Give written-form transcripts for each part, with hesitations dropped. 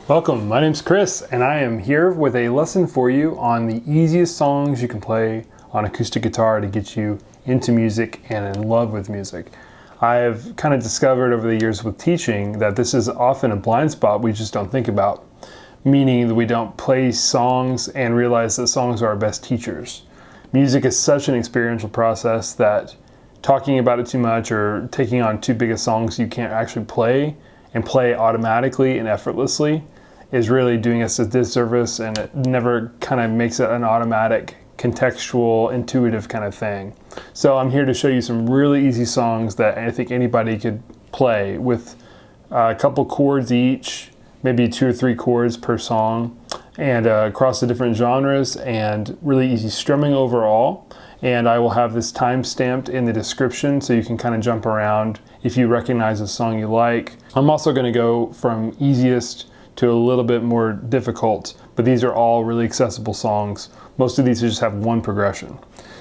Welcome, my name's Chris, and I am here with a lesson for you on the easiest songs you can play on acoustic guitar to get you into music and in love with music. I have kind of discovered over the years with teaching that this is often a blind spot we just don't think about, meaning that we don't play songs and realize that songs are our best teachers. Music is such an experiential process that talking about it too much or taking on too big of songs you can't actually play and play automatically and effortlessly is really doing us a disservice, and it never kind of makes it an automatic, contextual, intuitive kind of thing. So I'm here to show you some really easy songs that I think anybody could play with a couple chords each, maybe 2 or 3 chords per song, and across the different genres, and really easy strumming overall. And I will have this time stamped in the description so you can kind of jump around if you recognize a song you like. I'm also going to go from easiest to a little bit more difficult, but these are all really accessible songs. Most of these just have one progression.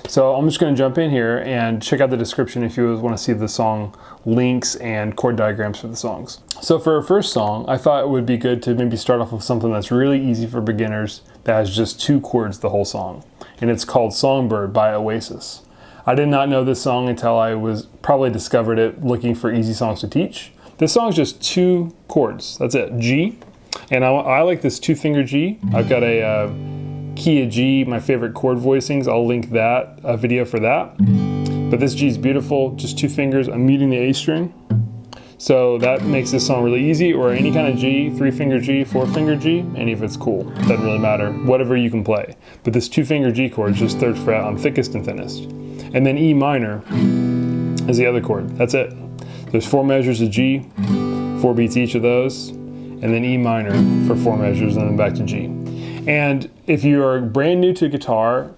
So I'm just going to jump in here and check out the description if you want to see the song links and chord diagrams for the songs. So for our first song, I thought it would be good to maybe start off with something that's really easy for beginners that has just 2 chords the whole song. And it's called Songbird by Oasis. I did not know this song until I probably discovered it looking for easy songs to teach. This song is just 2 chords, that's it, G. And I like this 2-finger G. I've got a key of G, my favorite chord voicings. I'll link that, a video for that. But this G is beautiful, just 2 fingers. I'm muting the A string. So that makes this song really easy, or any kind of G, 3-finger G, 4-finger G, any of it's cool. Doesn't really matter, whatever you can play. But this 2-finger G chord is just 3rd fret on thickest and thinnest. And then E minor is the other chord, that's it. There's 4 measures of G, 4 beats each of those, and then E minor for 4 measures, and then back to G. And if you are brand new to guitar,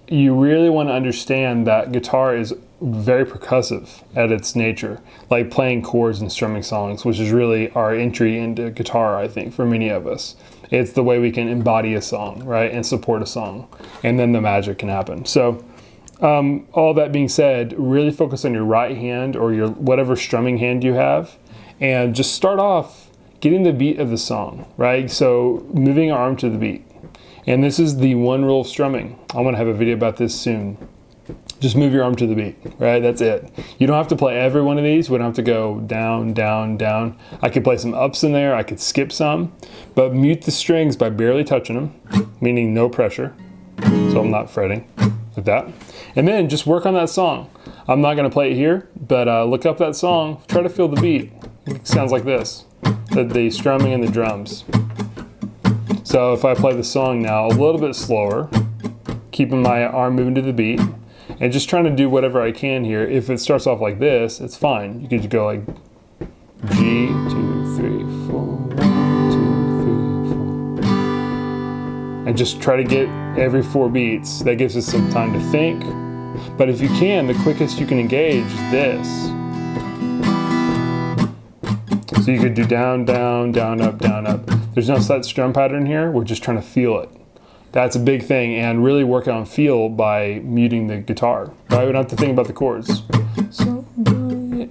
you really want to understand that guitar is very percussive at its nature, like playing chords and strumming songs, which is really our entry into guitar, I think, for many of us. It's the way we can embody a song, right, and support a song, and then the magic can happen. So all that being said, really focus on your right hand or your whatever strumming hand you have, and just start off getting the beat of the song, right? So moving our arm to the beat. And this is the one rule of strumming. I'm going to have a video about this soon. Just move your arm to the beat, right? That's it. You don't have to play every one of these. We don't have to go down, down, down. I could play some ups in there. I could skip some, but mute the strings by barely touching them, meaning no pressure. So I'm not fretting like that. And then just work on that song. I'm not going to play it here, but look up that song. Try to feel the beat. It sounds like this. The strumming and the drums. So if I play the song now a little bit slower, keeping my arm moving to the beat, and just trying to do whatever I can here. If it starts off like this, it's fine. You could just go like G, 2, 3, 4, 1, 2, 3, 4. And just try to get every 4 beats. That gives us some time to think. But if you can, the quickest you can engage is this. So you could do down, down, down, up, down, up. There's no set strum pattern here. We're just trying to feel it. That's a big thing, and really work on feel by muting the guitar. Right? We don't have to think about the chords. So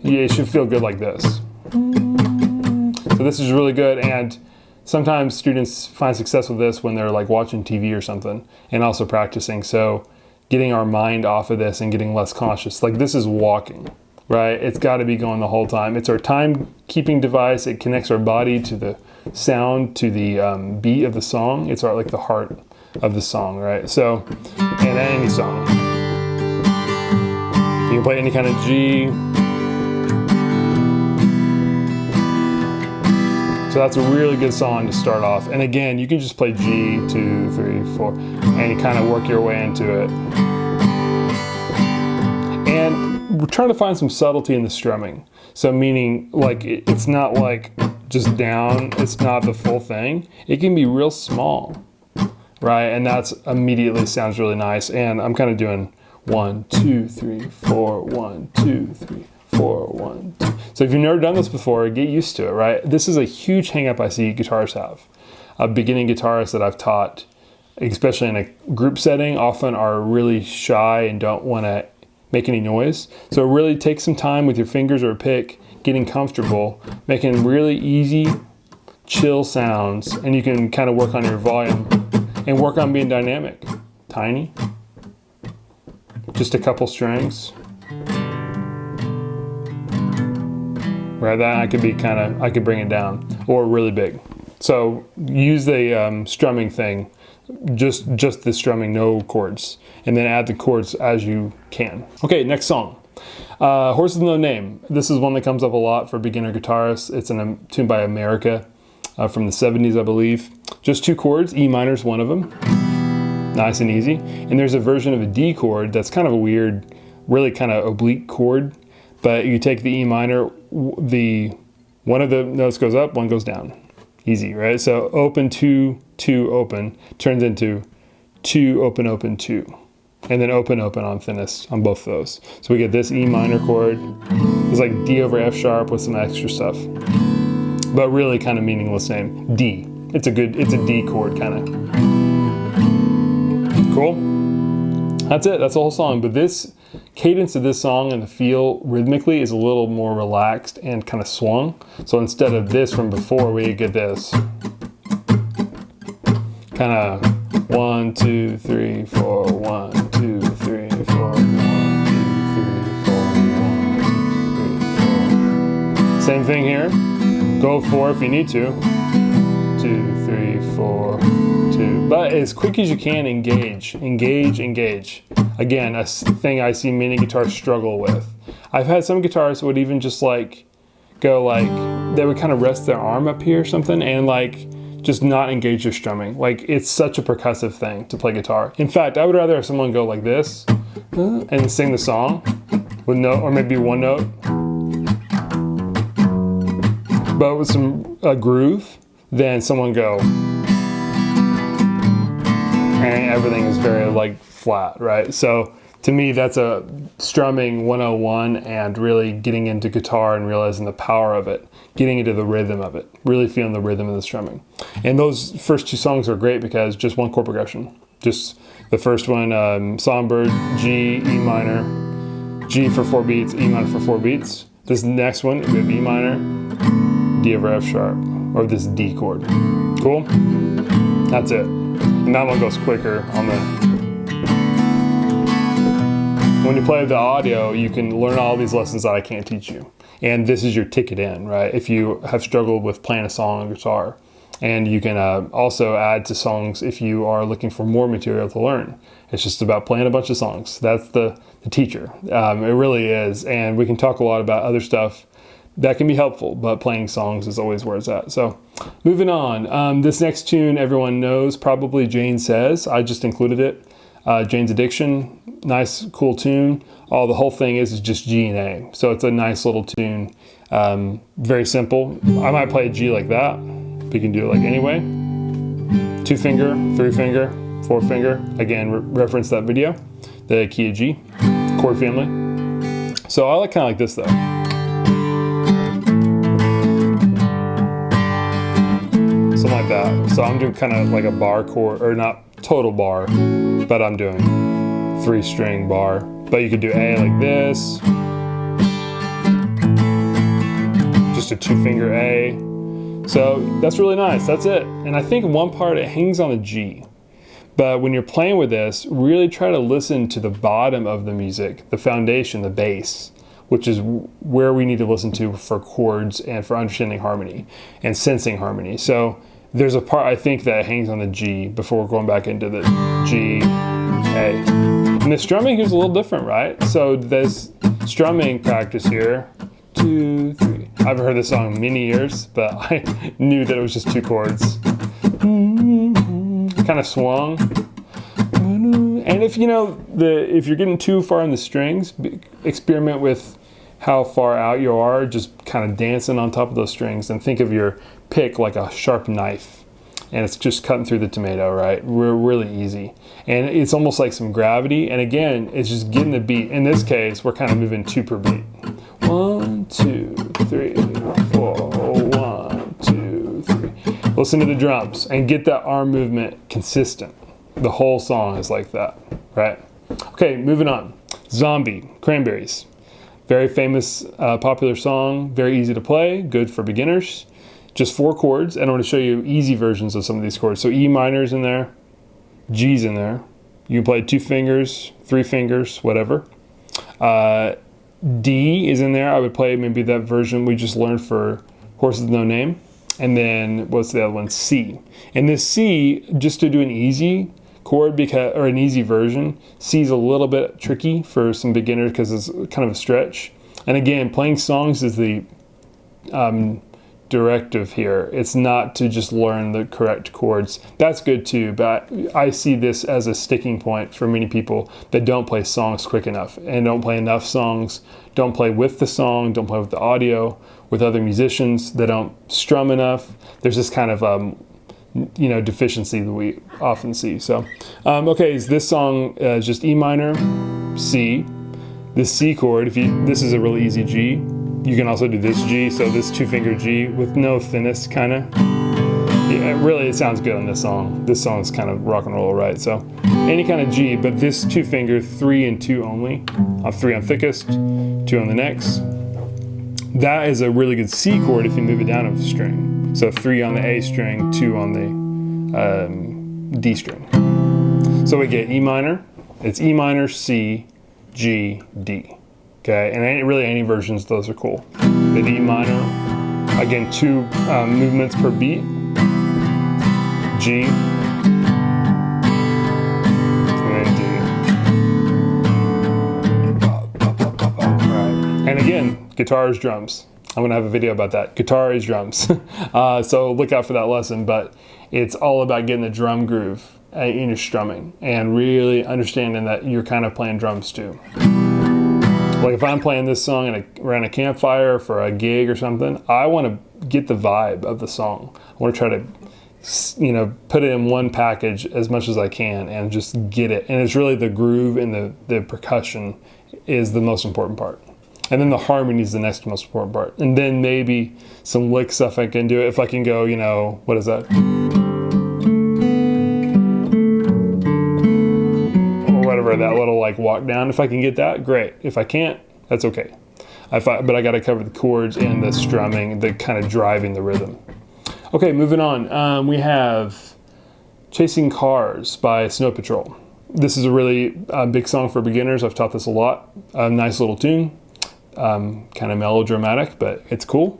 yeah, it should feel good like this. So this is really good, and sometimes students find success with this when they're like watching TV or something, and also practicing. So getting our mind off of this and getting less conscious. Like this is walking. Right? It's got to be going the whole time. It's our time-keeping device. It connects our body to the sound, to the beat of the song. It's like the heart of the song, right? So, and any song. You can play any kind of G. So that's a really good song to start off. And again, you can just play G, 2, 3, 4, and you kind of work your way into it. And we're trying to find some subtlety in the strumming. So meaning like it's not like just down, it's not the full thing. It can be real small, right? And that's immediately sounds really nice. And I'm kind of doing 1, 2, 3, 4, 1, 2, 3, 4, 1, 2. So if you've never done this before, get used to it, right? This is a huge hang up I see guitarists have. Beginning guitarists that I've taught, especially in a group setting, often are really shy and don't want to make any noise. So really take some time with your fingers or a pick, getting comfortable, making really easy chill sounds, and you can kind of work on your volume and work on being dynamic. Tiny, just a couple strings. Right, that I could bring it down, or really big. So use the strumming thing, just the strumming, no chords, and then add the chords as you can. Okay, next song. Horse with No Name. This is one that comes up a lot for beginner guitarists. It's a tune by America from the 70s, I believe. Just 2 chords, E minor is one of them. Nice and easy. And there's a version of a D chord that's kind of a weird, really kind of oblique chord, but you take the E minor, one of the notes goes up, one goes down. Easy, right? So open 2, 2, open, turns into 2, open, open, 2. And then open, open on thinnest on both of those. So we get this E minor chord. It's like D over F sharp with some extra stuff. But really kind of meaningless name. D. It's a D chord kind of. Cool? That's it, that's the whole song. But this cadence of this song and the feel rhythmically is a little more relaxed and kind of swung. So instead of this from before, we get this. Kind of 1, 2, 3, 4, 1, 2, 3, 4, 1, 2, 3, 4, 1, 2, 3, 4. Same thing here. Go 4 if you need to. 2, 3, 4, 2. But as quick as you can, engage. Engage, engage. Again, a thing I see many guitarists struggle with. I've had some guitarists would even just like go like, they would kind of rest their arm up here or something and like just not engage their strumming. Like it's such a percussive thing to play guitar. In fact, I would rather have someone go like this and sing the song with no, or maybe one note, but with some groove, than someone go and everything is very like flat, right? So to me, that's a strumming 101 and really getting into guitar and realizing the power of it, getting into the rhythm of it, really feeling the rhythm of the strumming. And those first 2 songs are great because just one chord progression. Just the first one, Songbird, G, E minor, G for 4 beats, E minor for 4 beats. This next one, we have E minor, D over F sharp, or this D chord. Cool? That's it. And that one goes quicker on the... When you play the audio, you can learn all these lessons that I can't teach you. And this is your ticket in, right? If you have struggled with playing a song on guitar. And you can also add to songs if you are looking for more material to learn. It's just about playing a bunch of songs. That's the teacher. It really is. And we can talk a lot about other stuff that can be helpful, but playing songs is always where it's at. So moving on. This next tune everyone knows, probably Jane Says. I just included it. Jane's Addiction, nice, cool tune. The whole thing is just G and A. So it's a nice little tune. Very simple. I might play a G like that. We can do it like anyway. 2 finger, 3 finger, 4 finger. Again, reference that video. The key of G, chord family. So I like kind of like this though. Something like that. So I'm doing kind of like a bar chord, or not total bar, but I'm doing 3-string bar. But you could do A like this. Just a 2-finger A. So that's really nice, that's it. And I think one part, it hangs on the G. But when you're playing with this, really try to listen to the bottom of the music, the foundation, the bass, which is where we need to listen to for chords and for understanding harmony and sensing harmony. So there's a part I think that hangs on the G before we're going back into the G, A. And the strumming is a little different, right? So this strumming practice here, 2, 3. I haven't heard this song in many years, but I knew that it was just 2 chords. Kind of swung. And if you know, if you're getting too far in the strings, experiment with how far out you are, just kind of dancing on top of those strings, and think of your pick like a sharp knife. And it's just cutting through the tomato, right? We're really easy. And it's almost like some gravity. And again, it's just getting the beat. In this case, we're kind of moving 2 per beat. 1, 2, 3, 4, 1, 2, 3. Listen to the drums and get that arm movement consistent. The whole song is like that, right? Okay, moving on. Zombie, Cranberries. Very famous, popular song, very easy to play, good for beginners. just 4 chords, and I want to show you easy versions of some of these chords. So E minor's in there, G's in there. You can play 2 fingers, 3 fingers, whatever. D is in there. I would play maybe that version we just learned for Horses with No Name. And then what's the other one? C. And this C, just to do an easy chord or an easy version, C is a little bit tricky for some beginners because it's kind of a stretch. And again, playing songs is the directive here. It's not to just learn the correct chords. That's good too, but I see this as a sticking point for many people that don't play songs quick enough and don't play enough songs, don't play with the song, don't play with the audio, with other musicians, that don't strum enough. There's this kind of deficiency that we often see. So okay, is this song just E minor, C, this C chord, this is a really easy G. You can also do this G, so this 2-finger G with no thinness, kind of. Yeah, really, it sounds good on this song. This song is kind of rock and roll, right? So any kind of G, but this 2-finger, 3 and 2 only. 3 on thickest, 2 on the next. That is a really good C chord if you move it down a string. So 3 on the A string, 2 on the D string. So we get E minor. It's E minor, C, G, D. Okay, and really any versions, those are cool. The D minor, again, 2 movements per beat. G, and then D. Right. And again, guitars, drums. I'm gonna have a video about that. Guitar is drums. So look out for that lesson, but it's all about getting the drum groove in your strumming and really understanding that you're kind of playing drums too. Like if I'm playing this song around a campfire for a gig or something, I want to get the vibe of the song. I want to try to, put it in one package as much as I can and just get it. And it's really the groove and the percussion is the most important part. And then the harmony is the next most important part. And then maybe some lick stuff I can do. If I can go, what is that? Whatever, that little walk down, if I can get that, great. If I can't, that's okay. But I got to cover the chords and the strumming, the kind of driving the rhythm. Okay, moving on. We have Chasing Cars by Snow Patrol. This is a really big song for beginners. I've taught this a lot. A nice little tune, kind of melodramatic, but it's cool.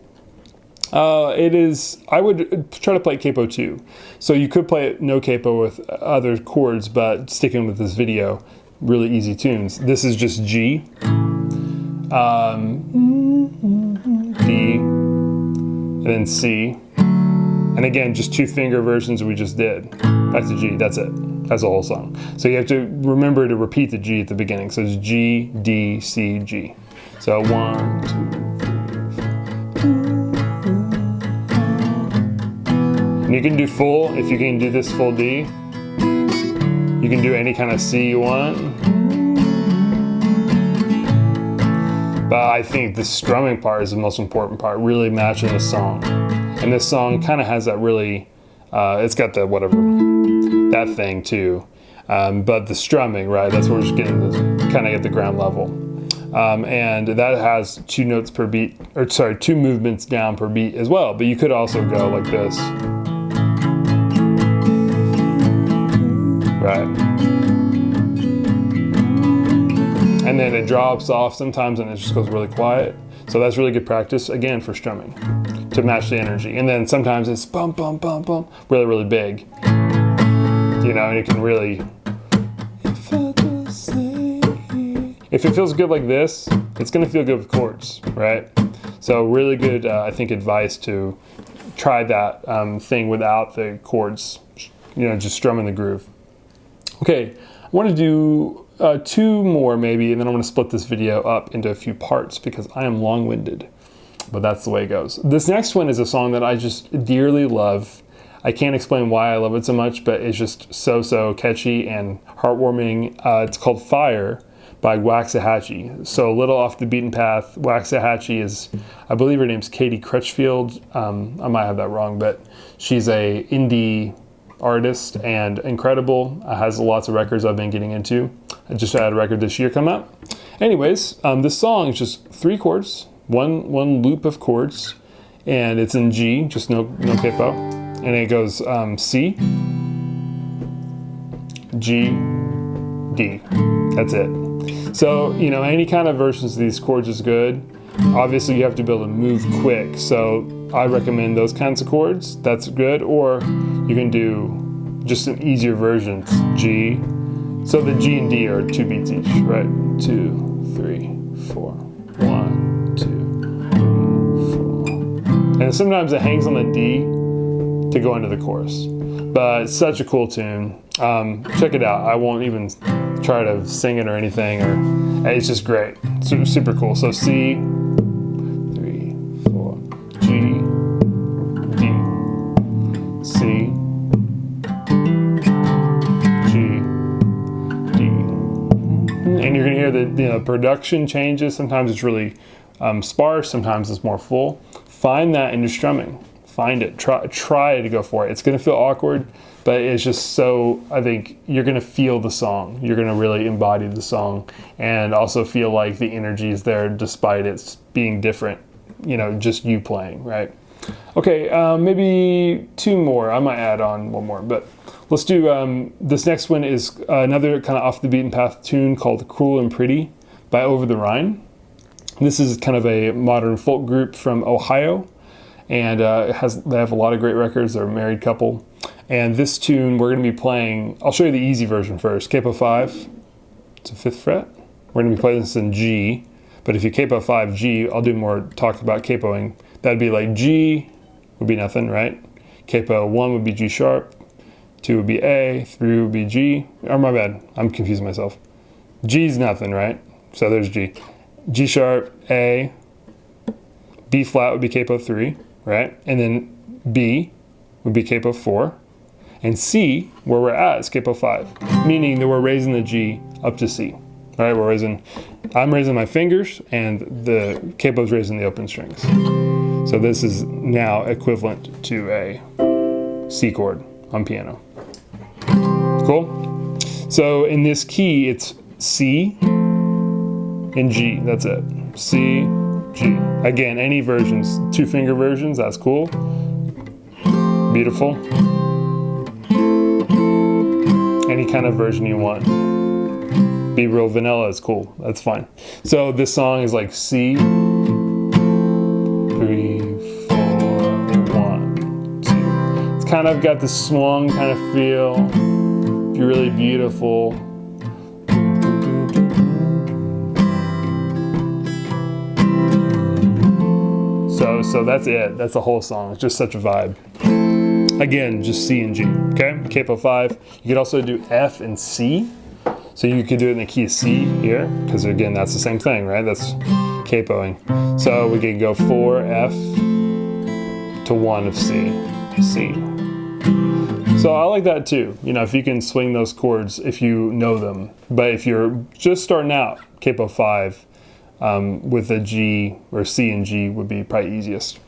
I would try to play Capo too. So you could play it no Capo with other chords, but sticking with this video, really easy tunes. This is just G, D, and then C. And again, just 2-finger versions we just did. Back to G, that's it. That's the whole song. So you have to remember to repeat the G at the beginning. So it's G, D, C, G. So 1, 2, 3. And you can do full, if you can do this full D. You can do any kind of C you want. But I think the strumming part is the most important part, really matching the song. And this song kind of has that really, it's got the whatever, that thing too. But the strumming, right, that's where we're just getting this, kind of at the ground level. And that has 2 notes per beat, 2 movements down per beat as well. But you could also go like this. Right. And then it drops off sometimes and it just goes really quiet. So that's really good practice, again, for strumming, to match the energy. And then sometimes it's bum, bum, bum, bum, really, really big. And you can really, if it feels good like this, it's gonna feel good with chords, right? So really good, I think, advice to try that thing without the chords, just strumming the groove. Okay, I want to do 2 more maybe, and then I want to split this video up into a few parts because I am long-winded, but that's the way it goes. This next one is a song that I just dearly love. I can't explain why I love it so much, but it's just so catchy and heartwarming. It's called Fire by Waxahatchee. So a little off the beaten path. Waxahatchee is, I believe her name's Katie Crutchfield. I might have that wrong, but she's a indie artist and incredible. Has lots of records I've been getting into. I just had a record this year come out. Anyways, this song is just 3 chords, one loop of chords, and it's in G, just no capo, and it goes C, G, D. That's it. So, you know, any kind of versions of these chords is good. Obviously, you have to be able to move quick, so I recommend those kinds of chords. That's good. Or you can do just an easier version, G. So the G and D are 2 beats each, right? 2, 3, 4. 1, 2, 3, 4. And sometimes it hangs on the D to go into the chorus. But it's such a cool tune. Check it out. I won't even try to sing it or anything. It's just great. Super, super cool. So C, 3, 4, G, D, C, G, D. And you're gonna hear the production changes. Sometimes it's really sparse. Sometimes it's more full. Find that in your strumming. Find it. Try to go for it. It's gonna feel awkward, but it's just so, I think you're gonna feel the song. You're gonna really embody the song and also feel like the energy is there despite it being different, you know, just you playing, right? Okay, maybe 2 more. I might add on 1 more, but let's do, this next one is another kind of off the beaten path tune called Cruel and Pretty by Over the Rhine. This is kind of a modern folk group from Ohio, and they have a lot of great records. They're a married couple. And this tune we're going to be playing, I'll show you the easy version first. Capo 5, it's a 5th fret. We're going to be playing this in G, but if you capo 5 G, I'll do more talk about capoing. That'd be like G would be nothing, right? Capo 1 would be G sharp, 2 would be A, 3 would be G. Oh, my bad, I'm confusing myself. G's nothing, right? So there's G. G sharp, A, B flat would be capo 3, right? And then B would be capo 4. And C, where we're at, is capo 5, meaning that we're raising the G up to C. All right, I'm raising my fingers, and the capo's raising the open strings. So this is now equivalent to a C chord on piano. Cool? So in this key, it's C and G, that's it. C, G. Again, any versions, 2-finger versions, that's cool. Beautiful. Any kind of version you want. Be real vanilla is cool, that's fine. So this song is like C, 3, 4, 1, 2. It's kind of got this swung kind of feel. Be really beautiful. So that's it. That's the whole song. It's just such a vibe. Again, just C and G, okay? Capo 5. You could also do F and C. So you could do it in the key of C here, because again, that's the same thing, right? That's capoing. So we could go 4 F to 1 of C, C. So I like that too. You know, if you can swing those chords, if you know them. But if you're just starting out, capo 5 with a G or C and G would be probably easiest.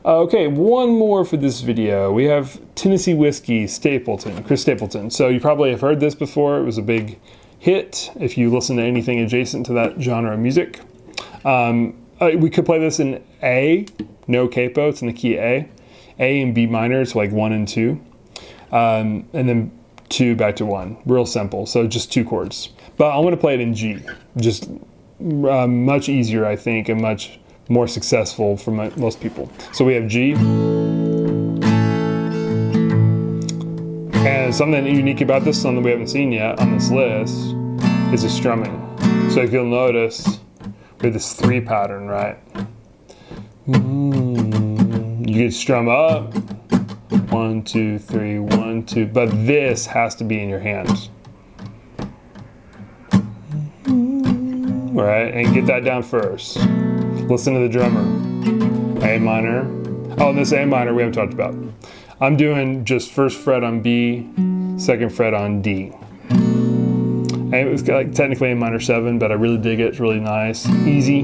Okay, 1 more for this video. We have Tennessee Whiskey, Stapleton, Chris Stapleton. So you probably have heard this before. It was a big hit if you listen to anything adjacent to that genre of music. We could play this in A, no capo, it's in the key A. A and B minor, it's like 1 and 2. And then 2 back to 1, real simple. So just 2 chords. But I want to play it in G, just much easier, I think, and much more successful for most people. So we have G. And something unique about this song that we haven't seen yet on this list is the strumming. So if you'll notice, we have this 3 pattern, right? You can strum up, 1, 2, 3, 1, 2, but this has to be in your hands. Right, and get that down first. Listen to the drummer. A minor. Oh, and this A minor we haven't talked about. I'm doing just 1st fret on B, 2nd fret on D. And it was like technically A minor 7, but I really dig it. It's really nice, easy.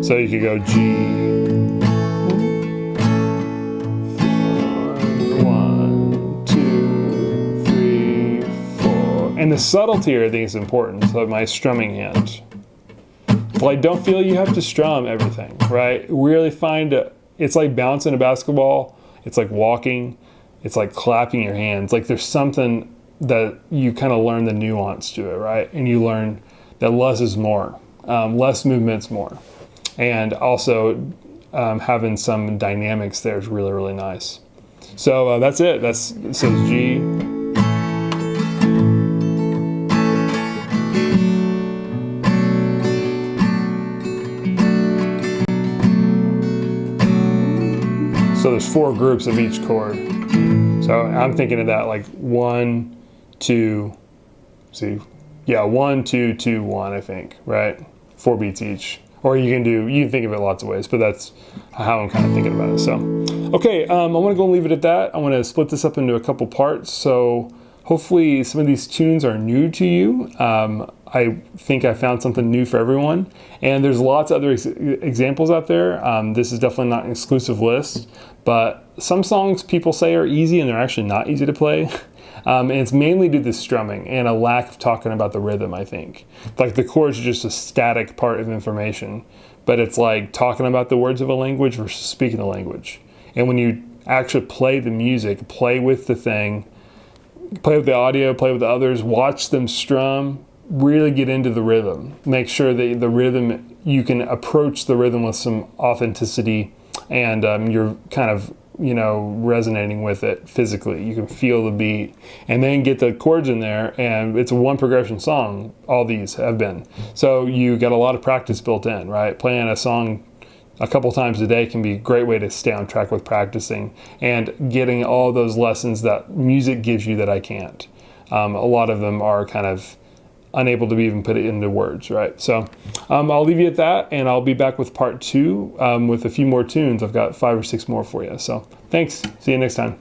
So you could go G. 1, 2, 3, 4. And the subtlety here I think is important. So my strumming hand. Like, don't feel you have to strum everything, right? Really find it's like bouncing a basketball. It's like walking. It's like clapping your hands. Like there's something that you kind of learn the nuance to it, right? And you learn that less is more. Less movement's more. And also having some dynamics there is really, really nice. So that's it. It says G. So there's 4 groups of each chord. So I'm thinking of that like 1, 2, see, yeah, 1, 2, 2, 1, I think, right? 4 beats each. Or you can think of it lots of ways, but that's how I'm kind of thinking about it. So, okay, I'm gonna go and leave it at that. I wanna split this up into a couple parts. So hopefully some of these tunes are new to you. I think I found something new for everyone. And there's lots of other examples out there. This is definitely not an exclusive list, but some songs people say are easy and they're actually not easy to play. And it's mainly due to the strumming and a lack of talking about the rhythm, I think. Like the chords are just a static part of information, but it's like talking about the words of a language versus speaking the language. And when you actually play the music, play with the thing, play with the audio, play with the others, watch them strum, really get into the rhythm. Make sure that the rhythm, you can approach the rhythm with some authenticity and you're kind of, resonating with it physically. You can feel the beat and then get the chords in there, and it's a 1 progression song. All these have been. So you got a lot of practice built in, right? Playing a song a couple times a day can be a great way to stay on track with practicing and getting all those lessons that music gives you that I can't. A lot of them are kind of unable to even put it into words, right? So I'll leave you at that, and I'll be back with part 2 with a few more tunes. I've got 5 or 6 more for you. So thanks. See you next time.